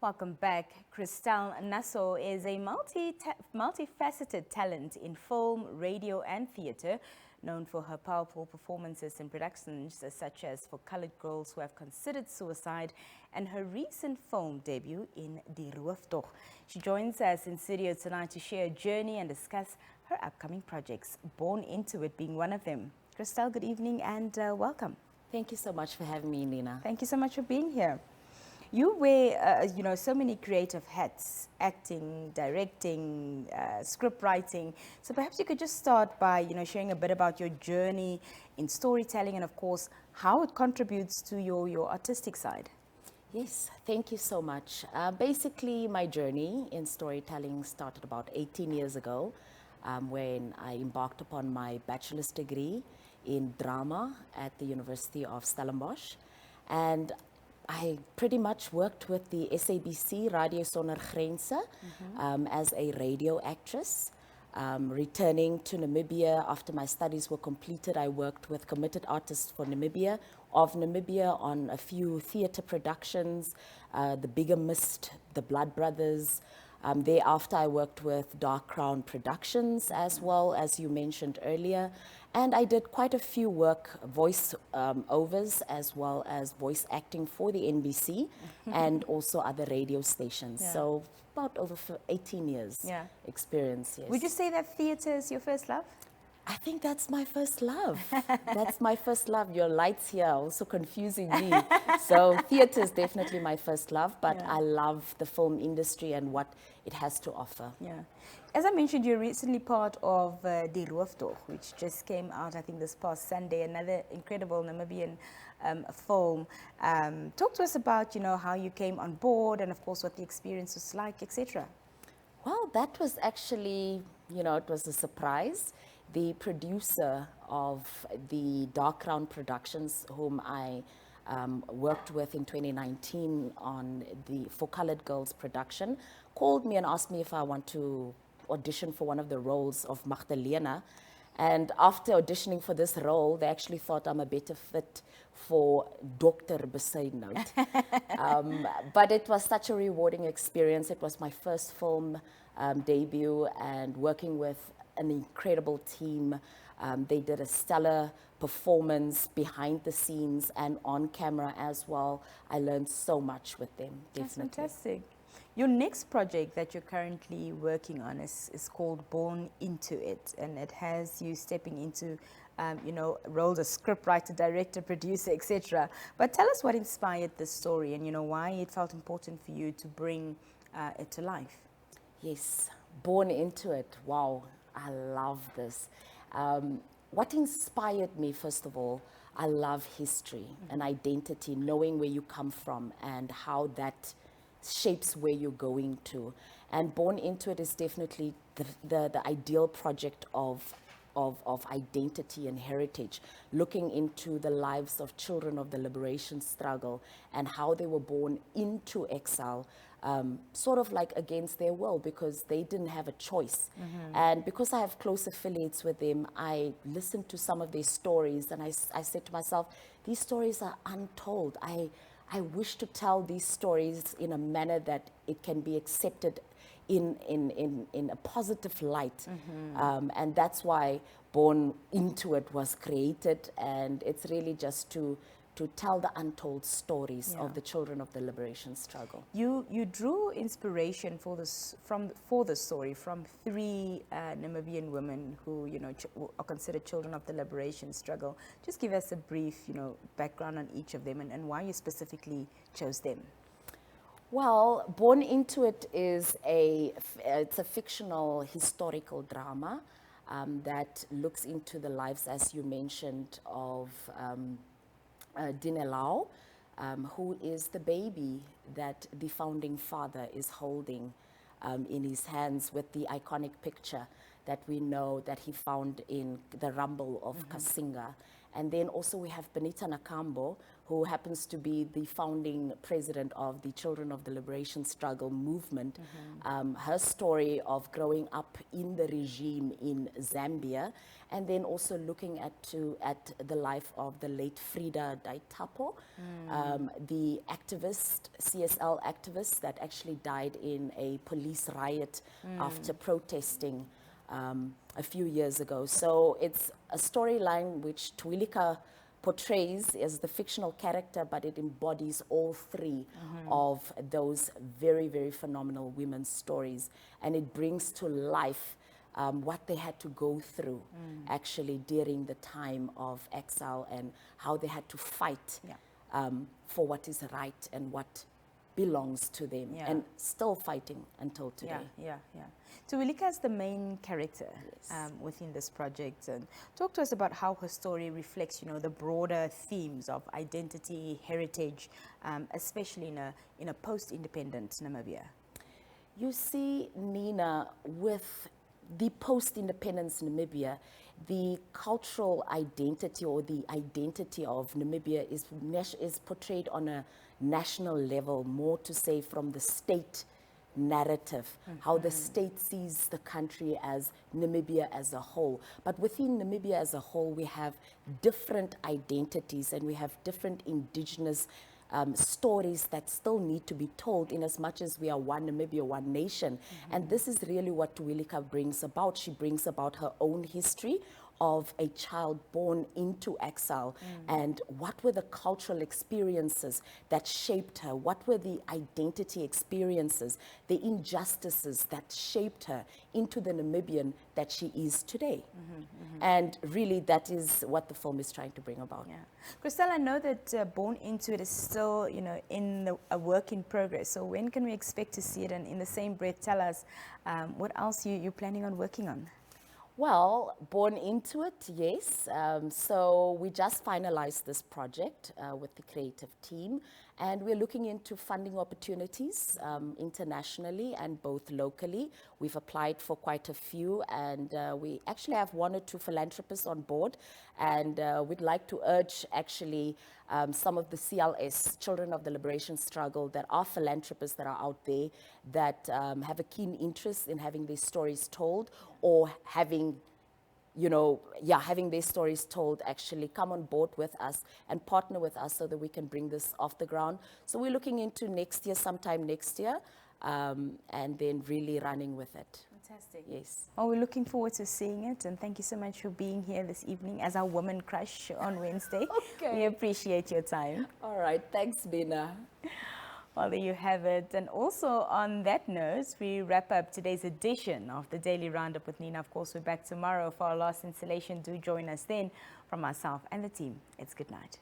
Welcome back. Christell Nassauw is a multifaceted talent in film, radio and theatre, known for her powerful performances in productions such as For Colored Girls Who Have Considered Suicide and her recent film debut in Die Rooftog. She joins us in studio tonight to share a journey and discuss her upcoming projects, Born Into It being one of them. Christell, good evening and welcome. Thank you so much for having me, Nina. Thank you so much for being here. You wear, so many creative hats, acting, directing, script writing. So perhaps you could just start by, sharing a bit about your journey in storytelling and, of course, how it contributes to your artistic side. Yes, thank you so much. Basically, my journey in storytelling started about 18 years ago when I embarked upon my bachelor's degree in drama at the University of Stellenbosch. And I pretty much worked with the SABC Radio Sonder Grense as a radio actress. Returning to Namibia after my studies were completed, I worked with committed artists for Namibia, on a few theatre productions, The Bigger Mist, The Blood Brothers. Thereafter, I worked with Dark Crown Productions as well, as you mentioned earlier. And I did quite a few voice overs as well as voice acting for the NBC and also other radio stations. Yeah. So about over 18 years experience, yes. Would you say that theatre is your first love? I think that's my first love. That's my first love. Your lights here are also confusing me. So theatre is definitely my first love, but I love the film industry and what it has to offer. Yeah. As I mentioned, you're recently part of Die Rooftog, which just came out, I think, this past Sunday, another incredible Namibian film. Talk to us about, how you came on board and, of course, what the experience was like, etc. Well, that was actually, it was a surprise. The producer of the Dark Crown Productions, whom I worked with in 2019 on the For Colored Girls production, called me and asked me if I want to audition for one of the roles of Magdalena. And after auditioning for this role, they actually thought I'm a better fit for Dr. Besaidnout. But it was such a rewarding experience. It was my first film debut, and working with an incredible team. They did a stellar performance behind the scenes and on camera as well. I learned so much with them, definitely. That's fantastic. Your next project that you're currently working on is called Born Into It, and it has you stepping into, roles as scriptwriter, director, producer, etc. But tell us what inspired this story and, why it felt important for you to bring it to life. Yes, Born Into It. Wow, I love this. What inspired me, first of all, I love history and identity, knowing where you come from and how that shapes where you're going to. And Born Into It is definitely the ideal project of identity and heritage, looking into the lives of children of the liberation struggle and how they were born into exile, sort of like against their will, because they didn't have a choice. And because I have close affiliates with them, I listened to some of their stories, and I said to myself, these stories are untold. I wish to tell these stories in a manner that it can be accepted in a positive light. And that's why Born Into It was created, and it's really just to tell the untold stories of the children of the liberation struggle. You drew inspiration for this story from three Namibian women who are considered children of the liberation struggle. Just give us a brief background on each of them and why you specifically chose them. Well, Born Into It is it's a fictional historical drama that looks into the lives, as you mentioned, of Dinelao, who is the baby that the founding father is holding in his hands, with the iconic picture that we know that he found in the rumble of Kasinga. And then also we have Benita Nakambo, who happens to be the founding president of the Children of the Liberation Struggle movement. Her story of growing up in the regime in Zambia, and then also looking at the life of the late Frida Daitapo, the activist, CSL activist that actually died in a police riot after protesting a few years ago. So it's a storyline which Twilika portrays as the fictional character, but it embodies all three of those very, very phenomenal women's stories. And it brings to life what they had to go through actually during the time of exile, and how they had to fight for what is right and what belongs to them, and still fighting until today. So Wilika is the main character within this project, and talk to us about how her story reflects, the broader themes of identity, heritage, especially in a post-independent Namibia. You see, Nina, with the post-independence Namibia, the cultural identity or the identity of Namibia is portrayed on a national level, more to say from the state narrative, how the state sees the country as Namibia as a whole. But within Namibia as a whole, we have different identities, and we have different indigenous stories that still need to be told, in as much as we are one Namibia, one nation. And this is really what Twilika brings about. She brings about her own history of a child born into exile, and what were the cultural experiences that shaped her, what were the identity experiences, the injustices that shaped her into the Namibian that she is today. And really that is what the film is trying to bring about. Christell, I know that Born Into It is still a work in progress, so when can we expect to see it? And in the same breath, tell us what else you're planning on working on. Well, Born Into It, yes. So we just finalized this project with the creative team, and we're looking into funding opportunities internationally and both locally. We've applied for quite a few, and we actually have 1 or 2 philanthropists on board, and we'd like to urge actually some of the CLS, Children of the Liberation Struggle, that are philanthropists that are out there that have a keen interest in having these stories told, or having having their stories told, actually come on board with us and partner with us so that we can bring this off the ground. So we're looking into next year, sometime next year, and then really running with it. Fantastic. Yes. Well, we're looking forward to seeing it, and thank you so much for being here this evening as our Woman Crush on Wednesday. Okay. We appreciate your time. All right. Thanks, Bina. Well, there you have it. And also on that note, we wrap up today's edition of the Daily Roundup with Nina. Of course, we're back tomorrow for our last installation. Do join us then. From myself and the team, it's good night.